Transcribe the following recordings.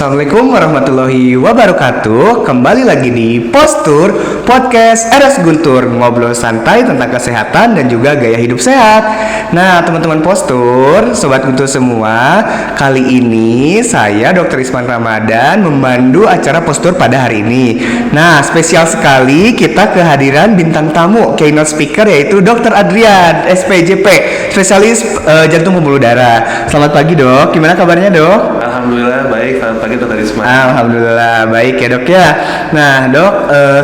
Assalamualaikum warahmatullahi wabarakatuh. Kembali lagi di Postur Podcast RS Guntur, ngobrol santai tentang kesehatan dan juga gaya hidup sehat. Nah, teman-teman Postur, sobat Guntur semua, kali ini saya Dr. Isman Ramadan memandu acara Postur pada hari ini. Nah, spesial sekali kita kehadiran bintang tamu keynote speaker yaitu Dr. Adrian SPJP, spesialis jantung pembuluh darah. Selamat pagi, Dok. Gimana kabarnya, Dok? Alhamdulillah baik. Selamat pagi Dr. Isman. Alhamdulillah baik ya, Dok ya. Nah, Dok,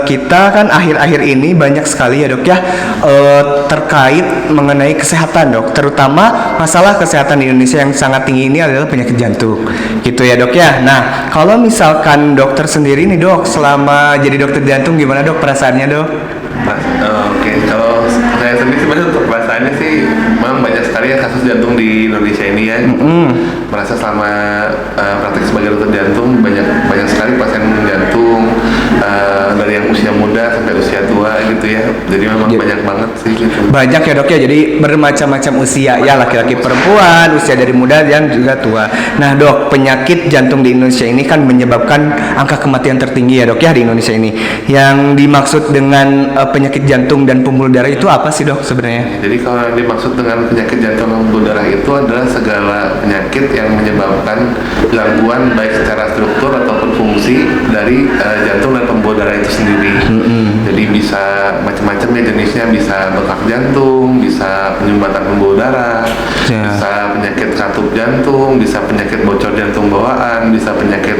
kita kan akhir-akhir ini banyak sekali ya, Dok ya, terkait mengenai kesehatan, Dok. Terutama masalah kesehatan di Indonesia yang sangat tinggi ini adalah penyakit jantung. Gitu ya, Dok ya. Nah, kalau misalkan dokter sendiri nih, Dok, selama jadi dokter jantung gimana, Dok, perasaannya, Dok? Oke. Kalau saya sendiri sebenarnya untuk perasaannya sih memang banyak sekali ya kasus jantung di Indonesia ini ya. Merasa selama praktek sebagai dokter jantung banyak sekali pasien jantung dari yang usia muda sampai usia tua gitu ya. Jadi memang banyak banget sih gitu. Banyak ya, Dok ya. Jadi bermacam-macam usia ya, laki-laki, perempuan, usia dari muda dan juga tua. Nah, Dok, penyakit jantung di Indonesia ini kan menyebabkan angka kematian tertinggi ya, Dok ya, di Indonesia ini. Yang dimaksud dengan penyakit jantung dan pembuluh darah itu apa sih, Dok, sebenarnya? Jadi kalau yang dimaksud dengan penyakit jantung dan pembuluh darah itu adalah segala penyakit yang menyebabkan gangguan baik secara struktur ataupun fungsi dari jantung dan pembuluh darah itu sendiri. Jadi bisa macam-macam ya jenisnya, bisa bengkak jantung, bisa penyumbatan pembuluh darah, bisa penyakit katup jantung, bisa penyakit bocor jantung bawaan, bisa penyakit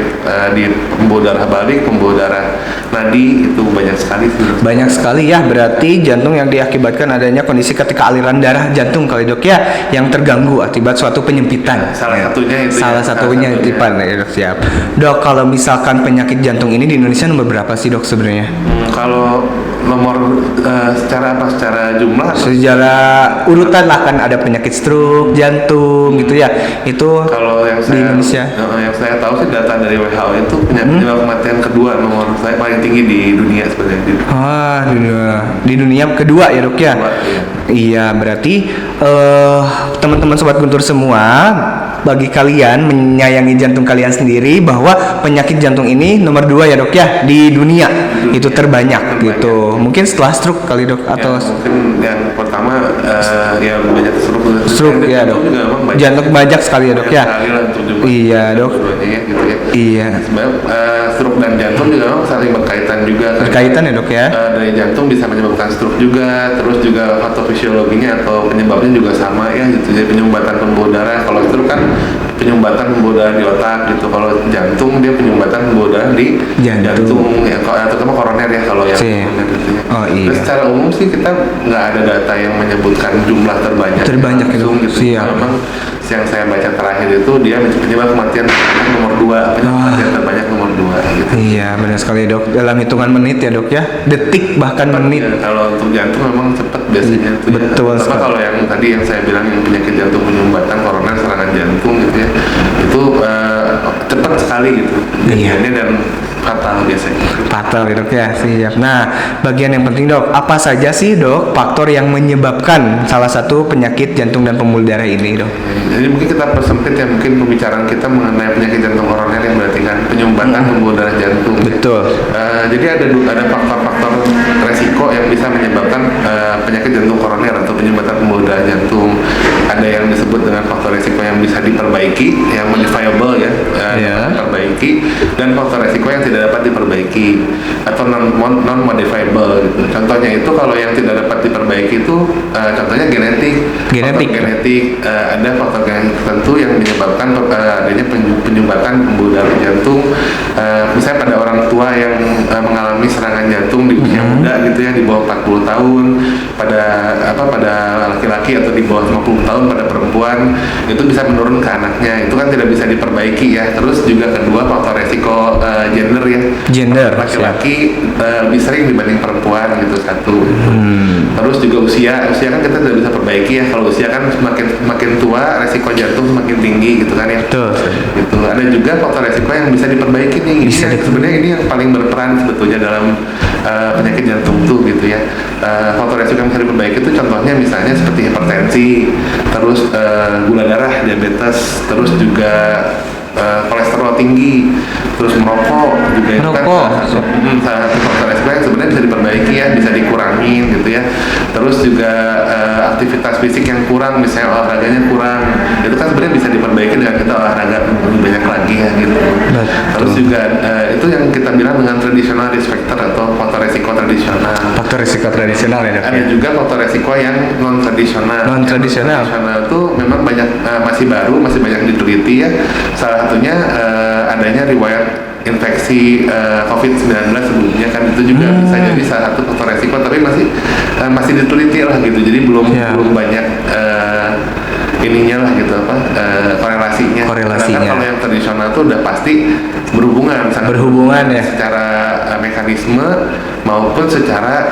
di pembuluh darah balik, pembuluh darah nadi, itu banyak sekali sih. Banyak sekali ya, berarti jantung yang diakibatkan adanya kondisi ketika aliran darah jantung kali, Dok ya, yang terganggu akibat suatu penyempitan. Salah satunya itu. Salah satunya ya, Dok. Siap. Dok, kalau misalkan penyakit jantung ini di Indonesia nomor berapa sih, Dok, sebenarnya? Kalau nomor secara apa? Secara jumlah? Secara urutan lah, kan ada penyakit stroke, jantung gitu ya. Itu kalau yang di Indonesia. Yang saya tahu sih data dari WHO itu penyebab kematian kedua nomor saya paling tinggi di dunia sebenarnya. Di dunia kedua ya, Dok ya. Iya, berarti teman-teman sobat Guntur semua, bagi kalian menyayangi jantung kalian sendiri bahwa penyakit jantung ini nomor 2 ya, Dok ya, di dunia. Itu terbanyak gitu. Mungkin setelah stroke kali, Dok, atau mungkin yang pertama ya banyak stroke ya, Dok. Jantung banyak sekali ya, Dok ya. Iya, Dok. Gitu ya. Iya. Sebab stroke dan jantung juga memang saling berkaitan juga. Berkaitan ya, Dok ya. Dari jantung bisa menyebabkan stroke juga, terus juga patofisiologinya atau penyebabnya juga sama ya gitu. Jadi penyumbatan pembuluh darah. Kalau stroke kan penyumbatan pembuluh darah di otak gitu. Kalau jantung dia penyumbatan pembuluh darah di jantung ya, terutama koroner ya kalau yang koroner gitu ya. Oh iya. Terus secara umum sih kita nggak ada data yang menyebutkan jumlah terbanyak itu gitu. Memang yang saya baca terakhir itu dia penyebab kematian nomor 2, kematian terbanyak nomor 2 gitu. Iya, benar sekali, Dok. Dalam hitungan menit ya, Dok ya. Detik bahkan menit. Ya, kalau untuk jantung memang cepat biasanya tuh. Betul. Tapi kalau yang tadi yang saya bilang yang penyakit jantung penyumbatan koroner serangan jantung gitu ya. Itu cepat sekali gitu. Kejadiannya dan fatal biasanya. Fatal ya, Dok ya. Siap. Nah, bagian yang penting, Dok, apa saja sih, Dok, faktor yang menyebabkan salah satu penyakit jantung dan pembuluh darah ini, Dok? Jadi mungkin kita persempit ya, mungkin pembicaraan kita mengenai penyakit jantung koroner yang berarti kan penyumbatan pembuluh darah jantung. Betul. Ya. Jadi ada faktor-faktor resiko yang bisa menyebabkan penyakit jantung koroner atau penyumbatan pembuluh darah jantung. Ada yang disebut dengan faktor resiko yang bisa diperbaiki, yang modifiable ya, diperbaiki, dan faktor resiko yang tidak dapat diperbaiki atau non modifiable gitu. Contohnya itu kalau yang tidak dapat diperbaiki itu contohnya genetik. Ada faktor genetik tertentu yang menyebabkan adanya penyumbatan pembuluh darah jantung. Misalnya pada orang tua yang mengalami serangan jantung di usia muda gitu ya, di bawah 40 tahun, pada laki-laki atau di bawah 50 tahun pada perempuan, itu bisa menurun ke anaknya. Itu kan tidak bisa diperbaiki ya. Terus juga kedua faktor resiko gender ya. Laki-laki lebih sering dibanding perempuan gitu, satu. Terus juga usia kan kita tidak bisa perbaiki ya. Kalau usia kan semakin tua resiko jantung semakin tinggi gitu kan ya. Betul. Gitu. Ada juga faktor resiko yang bisa diperbaiki nih. Sebenarnya ini yang paling berperan sebetulnya dalam penyakit jantung tuh gitu ya. Faktor resiko yang bisa diperbaiki itu contohnya misalnya seperti hipertensi, terus gula darah, diabetes, terus juga kolesterol tinggi, terus merokok juga itu kan Merokok. salah satu faktor resiko yang sebenarnya bisa diperbaiki ya, bisa dikurangin gitu ya. Terus juga aktivitas fisik yang kurang, misalnya olahraganya kurang, itu kan sebenarnya bisa diperbaiki dengan kita olahraga lebih banyak lagi ya gitu. Terus juga itu yang kita bilang dengan traditional risk factor atau faktor resiko tradisional. Faktor risiko tradisional ya dok. Ada juga faktor resiko yang non tradisional. Non-tradisional. Tradisional itu memang banyak masih baru, masih banyak diteliti ya. Salah satunya adanya riwayat infeksi COVID-19 sebelumnya kan, itu juga bisa jadi salah satu faktor resiko, tapi masih diteliti lah gitu. Jadi belum banyak ininya lah gitu korelasinya. Karena kalau yang tradisional tuh udah pasti berhubungan ya secara mekanisme maupun secara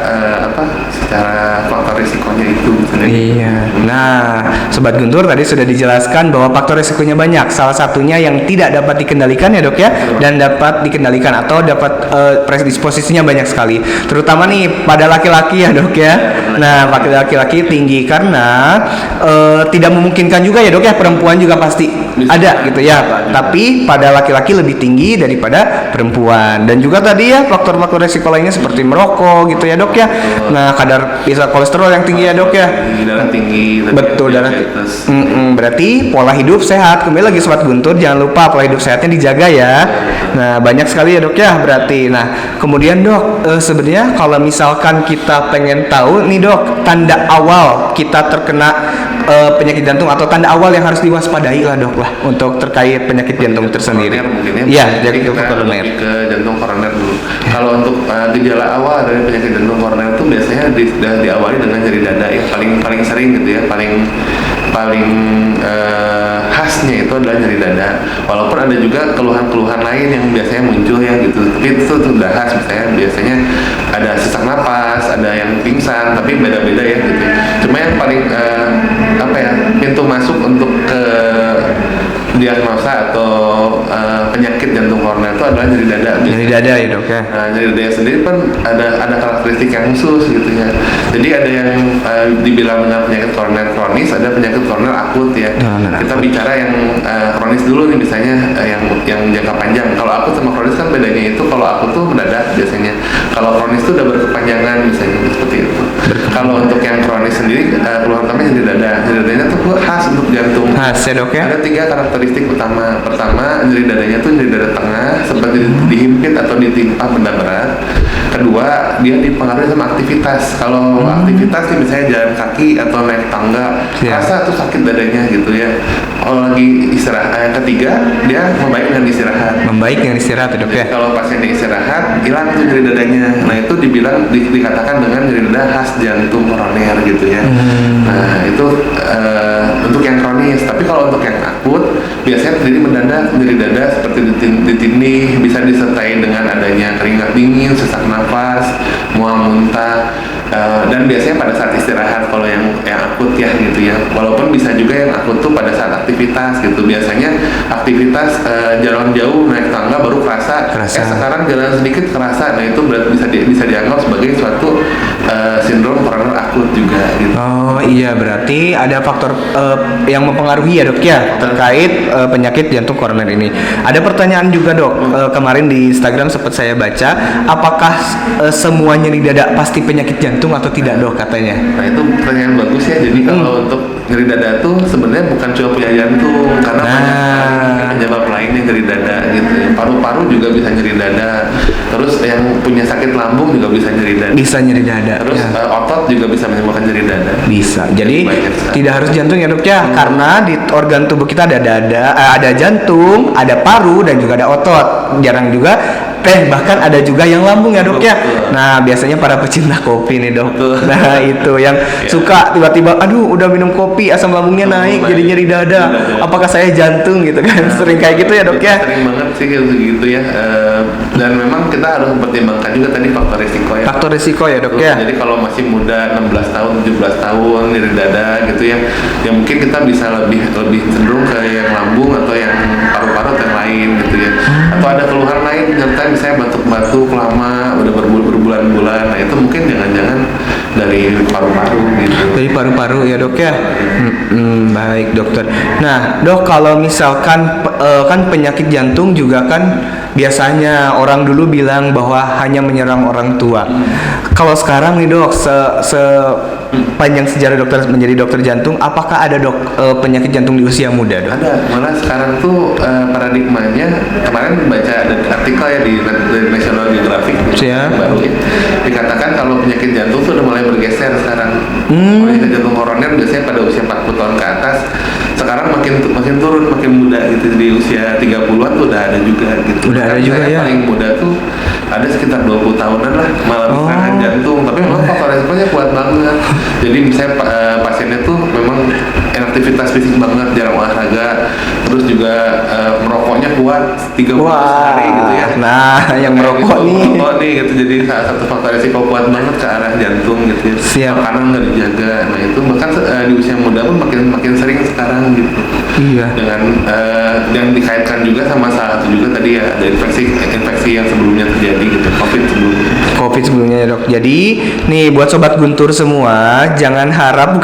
secara faktor risikonya itu. Iya. Nah, Sobat Guntur tadi sudah dijelaskan bahwa faktor risikonya banyak. Salah satunya yang tidak dapat dikendalikan ya dok ya, dan dapat dikendalikan atau dapat predisposisinya banyak sekali. Terutama nih pada laki-laki ya dok ya. Nah, pada laki-laki tinggi karena tidak memungkinkan juga ya dok ya, perempuan juga pasti ada gitu ya. Tapi pada laki-laki lebih tinggi daripada perempuan. Dan juga tadi ya faktor-faktor risiko lainnya seperti merokok gitu ya dok ya. Nah, kadar kolesterol yang tinggi ya dok ya. Darah tinggi. Betul, darah berarti pola hidup sehat. Kembali lagi Sobat Guntur, jangan lupa pola hidup sehatnya dijaga ya. Nah, banyak sekali ya dok ya berarti. Nah, kemudian dok, sebenarnya kalau misalkan kita pengen tahu nih dok, tanda awal kita terkena penyakit jantung atau tanda awal yang harus diwaspadai lah dok lah untuk terkait penyakit jantung tersendiri. Iya, jadi kita lebih ke jantung koroner dulu. Kalau untuk gejala awal dari penyakit jantung koroner itu biasanya diawali dengan nyeri dada yang paling sering gitu ya, paling khasnya itu adalah nyeri dada. Walaupun ada juga keluhan-keluhan lain yang biasanya muncul ya gitu, tapi itu sudah khas. Misalnya biasanya ada sesak napas, ada yang pingsan, tapi beda-beda ya gitu. Cuma yang paling pintu masuk untuk ke diagnosa atau penyakit jantung koroner itu adalah nyeri dada. Nyeri dada ya dok ya. Nah, nyeri dada sendiri pun ada karakteristik yang khusus gitu ya. Jadi ada yang dibilang dengan penyakit koroner kronis, ada penyakit koroner akut ya. Kita bicara yang kronis dulu nih, misalnya yang jangka panjang. Kalau akut sama kronis kan bedanya itu, kalau akut tuh mendadak biasanya. Kalau kronis tuh udah berkepanjangan misalnya seperti itu. Kalau untuk yang kronis sendiri keluhan utamanya nyeri dada. Nyeri dadanya tuh khas untuk jantung. Khas ya dok ya. Ada 3 karakteristik utama. Pertama, nyeri dadanya tuh nyeri dada tengah, seperti dihimpit atau ditimpa benda berat. Kedua, dia dipengaruhi sama aktivitas. Kalau aktivitas sih misalnya jalan kaki atau naik tangga, rasa tuh sakit dadanya gitu ya. Kalau lagi istirahat. Yang ketiga, dia membaik dengan istirahat. Membaik dengan istirahat ya dok ya. Kalau pasiennya istirahat, hilang tuh nyeri dadanya. Nah, itu dibilang dikatakan dengan nyeri dada khas jantung koroner gitu ya. Nah, itu untuk yang kronis. Tapi kalau untuk yang akut, biasanya terjadi mendadak nyeri dada seperti ditindih, bisa disertai dengan adanya keringat dingin, sesak nafas, mual muntah, dan biasanya pada saat istirahat kalau yang akut ya gitu ya. Walaupun bisa juga yang akut tuh pada saat aktivitas gitu. Biasanya aktivitas jalan jauh naik tangga baru kerasa. Sekarang jalan sedikit kerasa. Nah, itu bisa dianggap sebagai suatu sindrom koroner akut juga gitu. Oh iya, berarti ada faktor yang mempengaruhi ya dok ya terkait penyakit jantung koroner ini. Ada pertanyaan juga dok, kemarin di Instagram sempat saya baca, apakah semua nyeri dada pasti penyakit jantung atau tidak dok katanya? Nah, itu pertanyaan bagus ya. Jadi kalau untuk nyeri dada tuh sebenarnya bukan cuma punya jantung, karena banyak penyebab lainnya nyeri dada gitu. Paru-paru juga bisa nyeri dada. Terus yang punya sakit lambung juga bisa nyeri dada. Bisa nyeri dada. Terus otot juga bisa menyebabkan nyeri dada. Bisa. Jadi tidak harus jantung ya dok ya, karena di organ tubuh kita ada dada, ada jantung, ada paru dan juga ada otot. Jarang juga bahkan ada juga yang lambung ya dok ya. Nah, biasanya para pecinta kopi nih dok. Nah, itu yang suka tiba-tiba aduh udah minum kopi asam lambungnya naik jadi nyeri dada. Apakah saya jantung gitu kan? Sering kayak gitu ya dok ya. Sering banget sih gitu ya. Dan memang kita harus mempertimbangkan juga tadi faktor risiko ya. Faktor risiko ya dok ya. Jadi kalau masih muda 16 tahun, 17 tahun nyeri dada gitu ya. Ya mungkin kita bisa lebih cenderung ke yang lambung atau yang paru-paru yang lain gitu ya. Atau ada keluhan lain penyerta misalnya batuk-batuk lama udah berbulan-bulan, nah itu mungkin jangan-jangan dari paru-paru gitu. Dari paru-paru ya dok ya. Baik dokter. Nah dok, kalau misalkan kan penyakit jantung juga kan biasanya orang dulu bilang bahwa hanya menyerang orang tua. Kalau sekarang nih dok, sepanjang sejarah dokter menjadi dokter jantung, apakah ada dok penyakit jantung di usia muda dok? Ada, malah sekarang tuh paradigmanya, kemarin baca ada artikel ya di National Geographic Siap. baru ya, dikatakan kalau penyakit jantung tuh udah mulai bergeser sekarang. Penyakit jantung koroner biasanya pada usia 40 tahun ke atas, sekarang makin turun, makin muda gitu, di usia 30-an tuh udah ada juga gitu. Udah ada Kan juga saya ya. paling muda tuh ada sekitar 20 tahunan lah mengalami serangan jantung, tapi memang faktor resikonya kuat banget. Jadi misalnya pasiennya tuh memang aktivitas fisik banget, jarang olahraga, terus juga merokoknya kuat 3 bulan sekali gitu ya. Nah yang merokok nih. Merokok nih gitu, jadi salah satu faktor resiko kuat banget ke arah jantung gitu ya. Siap. Makanan nggak dijaga, nah itu bahkan di usia muda pun makin sering sekarang gitu. Iya. Dengan yang dikaitkan juga sama salah satu juga tadi ya, ada infeksi yang sebelumnya terjadi gitu, COVID sebelumnya ya dok. Jadi nih buat sobat Guntur semua, jangan harap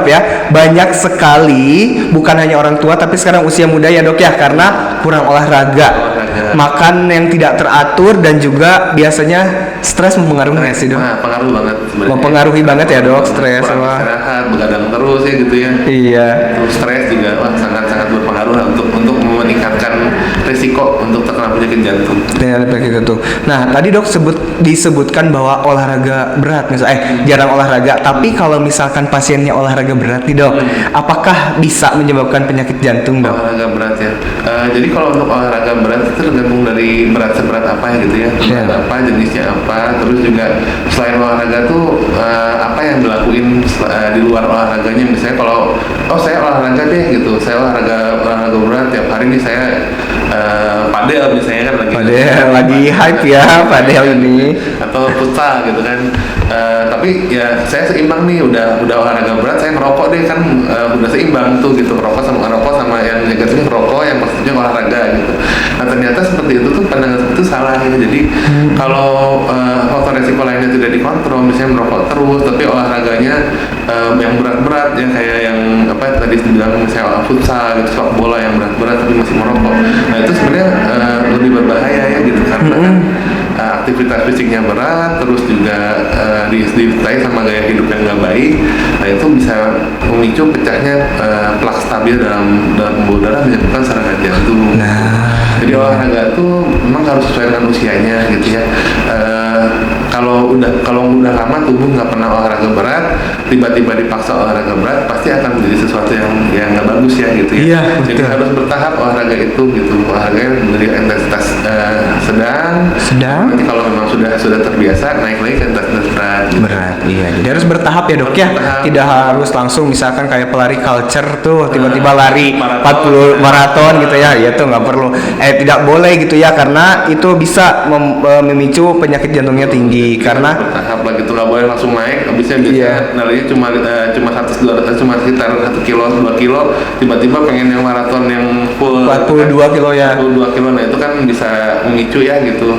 ya, banyak sekali bukan hanya orang tua tapi sekarang usia muda ya dok ya, karena kurang olahraga, makan yang tidak teratur, dan juga biasanya stres mempengaruhi nggak sih dok? Nah, pengaruh banget sebenarnya. Mempengaruhi banget ya dok, stres Kurang sama. istirahat, begadang terus ya gitu ya. Iya. Terus stres juga sangat berpengaruh lah untuk meningkatkan risiko untuk terkena penyakit jantung. Dengan penyakit jantung. Nah, tadi dok disebutkan bahwa olahraga berat, misalnya jarang olahraga. Tapi kalau misalkan pasiennya olahraga berat nih dok, apakah bisa menyebabkan penyakit jantung dok? Olahraga berat ya. Jadi kalau untuk olahraga berat itu tergantung dari berat seberat apa ya gitu ya. Berat apa, jenisnya apa. Terus juga selain olahraga tuh apa yang dilakuin di luar olahraganya. Misalnya kalau saya olahraga deh gitu, saya olahraga berat tiap hari nih, saya padel misalnya kan lagi hype ya padel ini, atau futsal gitu kan. Tapi ya saya seimbang nih, udah olahraga berat, saya ngerokok deh kan, udah seimbang tuh gitu, ngerokok sama yang negatifnya ngerokok, yang positifnya olahraga gitu. Nah ternyata seperti itu tuh, pandangan seperti itu salah ya. Jadi kalau faktor resiko lainnya tidak dikontrol, misalnya merokok terus tapi olahraganya yang berat-berat ya, kayak yang apa tadi dibilang misalnya futsal gitu, sepak bola yang berat-berat tapi masih merokok, nah itu sebenarnya lebih berbahaya ya gitu, karena kan aktivitas fisiknya berat, terus juga disertai sama gaya hidup yang nggak baik, nah itu bisa memicu pecahnya plak stabil dalam pembuluh darah, menyebabkan serangan jantung. Jadi olahraga itu memang harus sesuai dengan usianya gitu ya. Kalau udah lama tubuh nggak pernah olahraga berat, tiba-tiba dipaksa olahraga berat, pasti akan menjadi sesuatu yang nggak bagus ya gitu ya. Iya, jadi harus bertahap olahraga itu gitu. Olahraga dari intensitas sedang. Nanti kalau memang sudah terbiasa, naik lagi ke intensitas berat. Gitu. Berat, iya. Jadi harus bertahap ya dok ya. Tidak harus langsung misalkan kayak pelari culture tuh tiba-tiba lari 40 maraton gitu ya. Ya tuh nggak perlu. Tidak boleh gitu ya, karena itu bisa memicu penyakit jantungnya tinggi. Karena bertahap lah gitu, nggak boleh langsung naik. Abisnya biasanya narinya cuma sekitar 1 kilo 2 kilo, tiba-tiba pengen yang maraton yang full 42 kilo ya. 42 kilo, nah itu kan bisa memicu ya gitu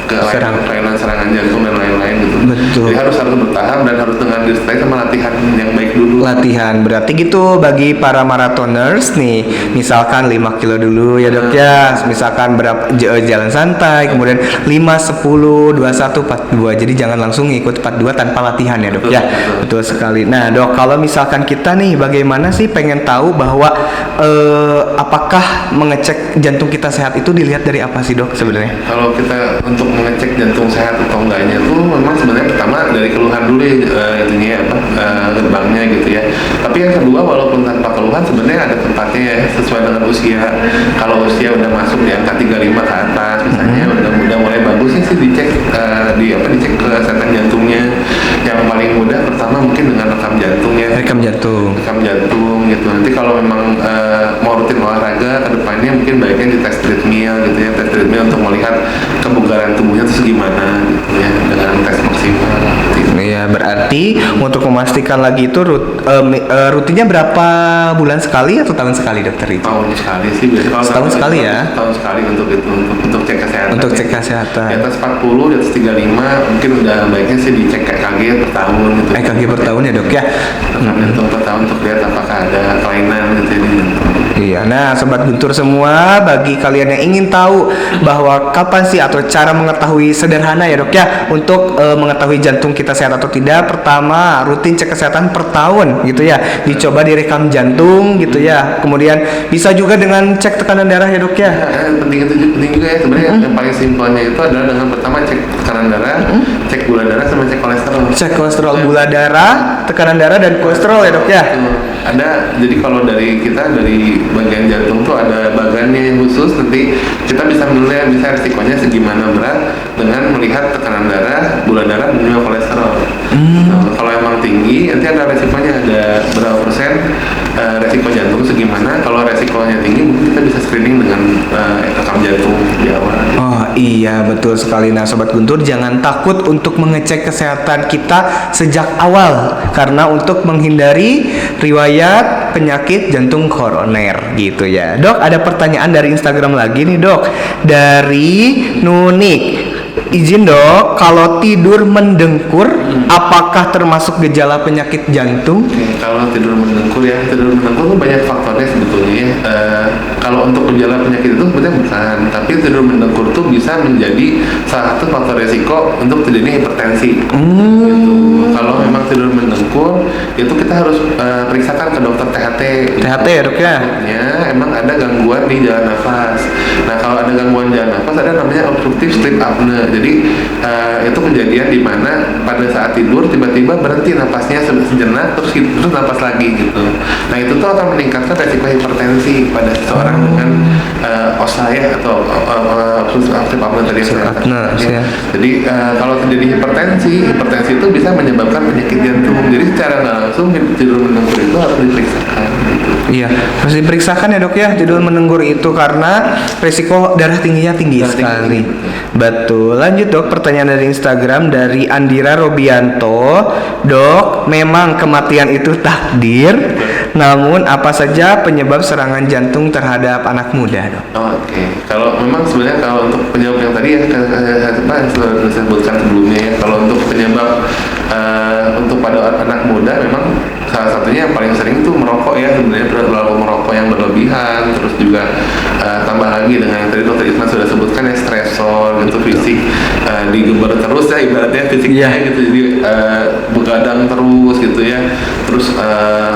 ke kelainan serangan jantung dan lain-lain gitu. Betul. Jadi harus bertahap dan harus dengan disertai sama latihan yang baik dulu. Latihan berarti gitu bagi para marathoners nih, misalkan 5 kilo dulu ya dok ya, misalkan berapa jalan santai, kemudian 5, 10, 21, 42. Jadi jangan langsung ikut 42 tanpa latihan ya dok. Betul sekali. Nah dok, kalau misalkan kita nih bagaimana sih pengen tahu bahwa apakah mengecek jantung kita sehat itu dilihat dari apa sih dok sebenarnya? Kalau kita untuk mengecek jantung sehat atau enggaknya tuh memang sebenarnya pertama dari keluhan dulu ya, itunya gerbangnya gitu ya. Tapi yang kedua, walaupun tanpa keluhan sebenarnya ada tempatnya ya, sesuai dengan usia. Kalau usia udah masuk di angka 35 ke atas misalnya, udah mulai bagusnya sih dicek dicek kesehatan jantungnya. Yang paling mudah pertama mungkin dengan rekam jantung ya. Rekam jantung gitu. Nanti kalau memang mau rutin olahraga kedepannya, mungkin baiknya di tes treadmill gitu ya, tes treadmill untuk melihat kebugaran tubuhnya terus gimana gitu ya, dengan tes maksimal gitu. Iya, berarti untuk memastikan lagi itu rutinnya berapa bulan sekali atau tahun sekali dokter itu? Tahun sekali sih biasanya. Kalau Setahun sekali ya? Tahun sekali untuk itu untuk cek kesehatan. Untuk cek kesehatan. Di atas 40, di atas 35 mungkin udah baiknya sih dicek EKG per tahun gitu. EKG per tahun ya dok ya? Jantung per tahun untuk lihat apakah ada kelainan gitu di jantung. Iya, nah sobat Guntur semua, bagi kalian yang ingin tahu bahwa kapan sih atau cara mengetahui sederhana ya dok ya untuk mengetahui jantung kita sehat atau tidak, pertama rutin cek kesehatan per tahun gitu ya, dicoba direkam jantung gitu ya, kemudian bisa juga dengan cek tekanan darah ya dok ya. Penting juga ya sebenarnya. Yang paling simpelnya itu adalah dengan pertama cek tekanan darah, cek gula darah sama cek kolesterol. Cek kolesterol, gula darah, tekanan darah dan kolesterol ya dok ya. Ada, jadi kalau dari kita dari bagian jantung tuh ada bagannya yang khusus, nanti kita bisa menilai bisa resikonya segimana berat dengan melihat tekanan darah, gula darah dan juga kolesterol. Kalau emang tinggi nanti ada resikonya, ada berapa persen resiko jantung segimana. Kalau resikonya tinggi mungkin kita bisa screening dengan rekam jantung di awal. Oh iya betul sekali. Nah sobat Guntur jangan takut untuk mengecek kesehatan kita sejak awal, karena untuk menghindari riwayat penyakit jantung koroner gitu ya. Dok, ada pertanyaan dari Instagram lagi nih dok, dari Nunik. Izin dok, kalau tidur mendengkur apakah termasuk gejala penyakit jantung? Kalau tidur mendengkur ya, tidur mendengkur tuh banyak faktornya sebetulnya ya. Kalau untuk gejala penyakit itu sebenarnya bukan, tapi tidur mendengkur tuh bisa menjadi salah satu faktor resiko untuk terjadi hipertensi. Gitu. Kalau memang tidur mendengkur, itu kita harus periksakan ke dokter THT. THT ya dok ya? Emang ada gangguan di jalan nafas. Nah kalau ada gangguan jalan nafas, ada namanya obstructive sleep apnea. Jadi itu kejadian di mana pada saat tidur tiba-tiba berhenti napasnya sejenak, terus napas lagi gitu. Nah itu tuh akan meningkatkan resiko hipertensi pada seseorang dengan OSA ya, atau obstructive apnea tadi ya. Jadi kalau terjadi hipertensi itu bisa menyebabkan penyakit jantung. Jadi secara nggak langsung tidur mendengkur itu harus diperiksakan gitu. Iya, harus diperiksakan ya dok ya tidur mendengkur itu, karena resiko darah tingginya tinggi sekali. Betul. Lanjut dok, pertanyaan dari Instagram dari Andira Robianto. Dok, memang kematian itu takdir, namun apa saja penyebab serangan jantung terhadap anak muda dok? Oke. Kalau memang sebenarnya kalau untuk penyebab yang tadi ya yang sudah saya sebutkan sebelumnya ya, kalau untuk penyebab untuk pada anak muda memang salah satunya yang paling sering tuh merokok ya, sebenarnya terlalu merokok yang berlebihan, terus juga tambah lagi dengan yang tadi dokter Isma sudah sebutkan ya, stresor gitu, fisik digeber terus ya ibaratnya fisiknya gitu, jadi begadang terus gitu ya, terus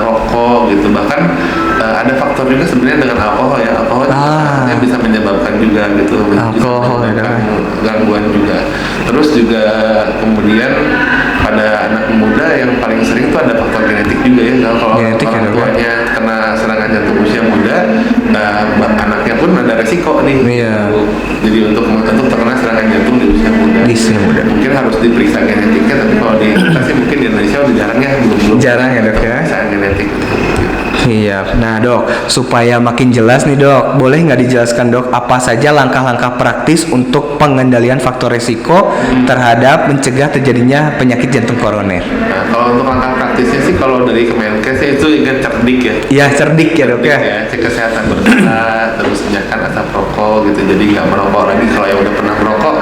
rokok gitu, bahkan ada faktor juga sebenarnya dengan alkohol ya, alkohol yang bisa menyebabkan juga gitu, alkohol gangguan juga. Terus juga kemudian pada anak muda yang paling sering itu ada faktor genetik juga ya. Kalau orang tuanya kena serangan jantung usia muda, anaknya pun ada resiko nih. Jadi untuk terkena serangan jantung di usia muda. Mungkin harus diperiksa genetiknya, tapi kalau di kita sih mungkin di Indonesia udah jarang ya, belum jarang ya dok ya. Pemeriksaan genetik. Iya, nah dok, supaya makin jelas nih dok, boleh nggak dijelaskan dok apa saja langkah-langkah praktis untuk pengendalian faktor resiko terhadap mencegah terjadinya penyakit jantung koroner? Nah, kalau untuk langkah praktisnya sih, kalau dari Kemenkes itu ingat cerdik ya. Iya cerdik ya dok ya. Cek kesehatan bersama, terus menjaga asap rokok gitu, jadi nggak merokok lagi. Kalau yang udah pernah merokok,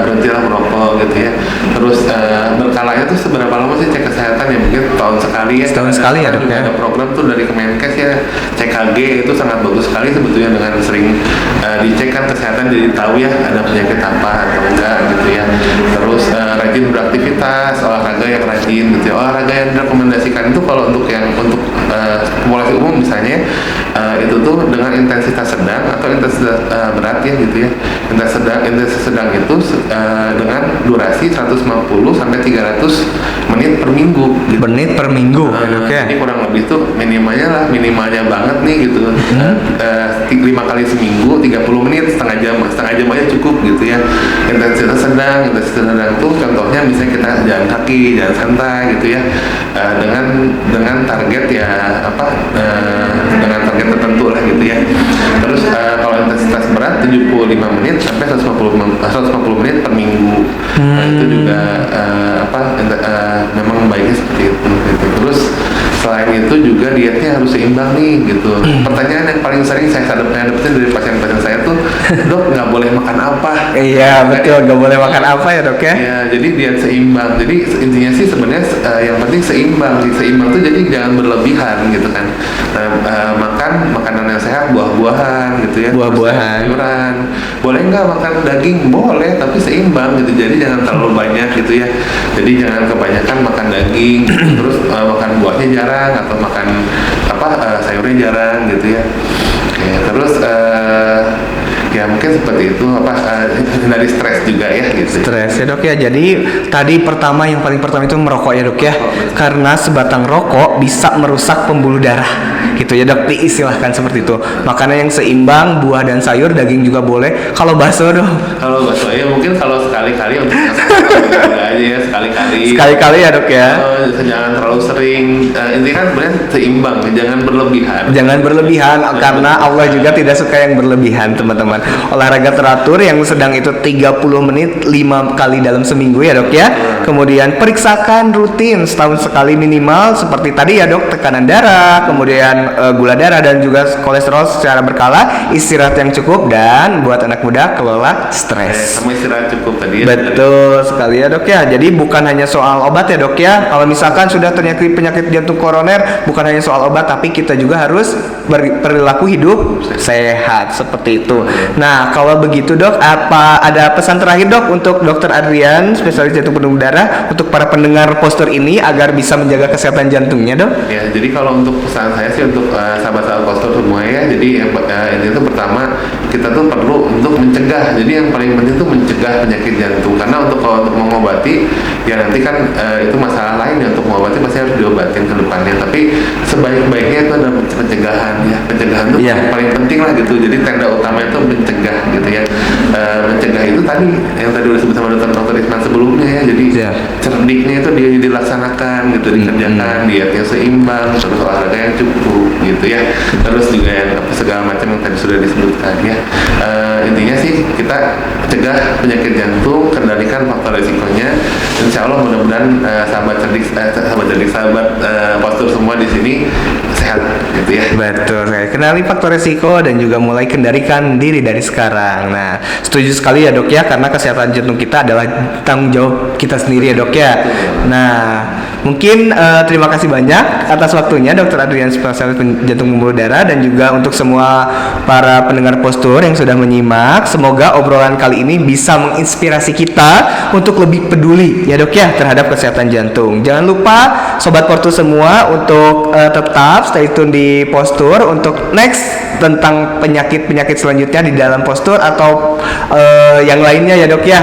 berhentilah merokok gitu ya. Terus berkalanya tuh seberapa lama sih cek kesehatan ya, mungkin tahun sekali ya. Setahun sekali ya dok ya. Ada program tuh dari Kemenkes ya, CKG itu sangat bagus sekali sebetulnya, dengan sering dicek kan kesehatan, jadi tahu ya ada penyakit apa atau enggak gitu ya. Terus rajin beraktivitas, olahraga yang rajin gitu ya. Olahraga yang direkomendasikan itu kalau untuk populasi umum misalnya itu tuh dengan intensitas sedang atau intensitas berat ya gitu ya. Intensitas sedang itu dengan durasi 150 sampai 300 menit per minggu gitu. Menit per minggu Jadi kurang lebih tuh minimalnya banget nih gitu. 5 kali seminggu 30 menit, setengah jam aja cukup gitu ya. Intensitas sedang tuh contohnya misalnya kita jalan kaki, jalan santai gitu ya, dengan target ya dengan target tertentu lah gitu ya. Terus kalau intensitas berat 75 menit sampai 150 menit per minggu. Nah, itu juga memang baiknya seperti itu gitu. Terus selain itu juga dietnya harus seimbang nih gitu. Pertanyaan yang paling sering saya dapetin dari pasien-pasien saya tuh, dok nggak boleh makan apa? Iya betul, nggak boleh makan apa ya dok ya? Ya, jadi diet seimbang. Jadi intinya sih sebenarnya yang penting seimbang. Seimbang tuh jadi jangan berlebihan gitu kan. Makan makanan yang sehat, buah-buahan gitu ya. Buah-buahan. Sayuran. Boleh nggak makan daging? Boleh, tapi seimbang gitu. Jadi jangan terlalu banyak gitu ya. Jadi jangan kebanyakan makan daging, terus makan buahnya jarang atau makan sayurnya jarang gitu ya. Oke, terus ya mungkin seperti itu hindari stres juga ya gitu. Stres ya dok ya. Jadi tadi yang paling pertama itu merokok ya dok ya. Karena sebatang rokok bisa merusak pembuluh darah gitu ya dok, diistilahkan seperti itu. Makanan yang seimbang, buah dan sayur, daging juga boleh. Kalau bakso dok? Kalau bakso ya mungkin kalau sekali-kali untuk aja ya, sekali-kali. Sekali-kali ya dok ya. Jangan terlalu sering. Intinya kan sebenarnya seimbang, jangan berlebihan. Jangan berlebihan karena Allah juga tidak suka yang berlebihan teman-teman. Olahraga teratur yang sedang itu 30 menit 5 kali dalam seminggu ya dok ya. Kemudian periksakan rutin setahun sekali minimal seperti tadi ya dok, tekanan darah, kemudian gula darah dan juga kolesterol secara berkala, istirahat yang cukup, dan buat anak muda kelola stres. Sama istirahat cukup tadi ya. Betul sekali ya dok ya. Jadi bukan hanya soal obat ya dok ya. Kalau misalkan sudah terjadi penyakit jantung koroner, bukan hanya soal obat, tapi kita juga harus berperilaku hidup sehat seperti itu. Nah kalau begitu dok, apa ada pesan terakhir dok untuk Dokter Adrian, spesialis jantung penuh darah, untuk para pendengar postur ini agar bisa menjaga kesehatan jantungnya dok? Ya, jadi kalau untuk pesan saya sih untuk sahabat-sahabat postur semua ya, jadi ini tuh pertama kita tuh perlu untuk mencegah. Jadi yang paling penting tuh mencegah penyakit jantung, karena kalau untuk mengobati ya nanti kan itu masalah lain ya, untuk mengobati pasti harus diobatin ke depannya. Tapi sebaik-baiknya itu adalah pencegahan ya. Pencegahan itu paling penting lah gitu. Jadi tanda utama itu mencegah gitu ya. Mencegah itu tadi yang tadi udah disebut sama dokter Isman sebelumnya ya. Jadi cerdiknya itu dia dilaksanakan gitu, dikerjakan, dietnya seimbang, terus olahraga yang cukup gitu ya. Terus juga yang segala macam yang tadi sudah disebutkan ya. Intinya sih kita cegah penyakit jantung, kendalikan faktor risikonya. Insya Allah mudah-mudahan sahabat postur semua di sini sehat gitu ya. Betul, kenali faktor risiko dan juga mulai kendalikan diri dari sekarang. Nah, setuju sekali ya dok ya, karena kesehatan jantung kita adalah tanggung jawab kita sendiri ya dok ya. Nah, mungkin terima kasih banyak atas waktunya Dokter Adrian, spesialis jantung pembuluh darah, dan juga untuk semua para pendengar postur yang sudah menyimak. Semoga obrolan kali ini bisa menginspirasi kita untuk lebih peduli ya dok ya terhadap kesehatan jantung. Jangan lupa sobat postur semua untuk tetap stay tune di postur untuk next tentang penyakit-penyakit selanjutnya di dalam postur atau yang lainnya ya dok ya.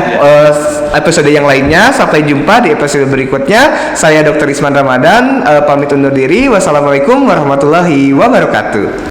Episode yang lainnya. Sampai jumpa di episode berikutnya. Saya Dr. Isman Ramadan pamit undur diri. Wassalamualaikum warahmatullahi wabarakatuh.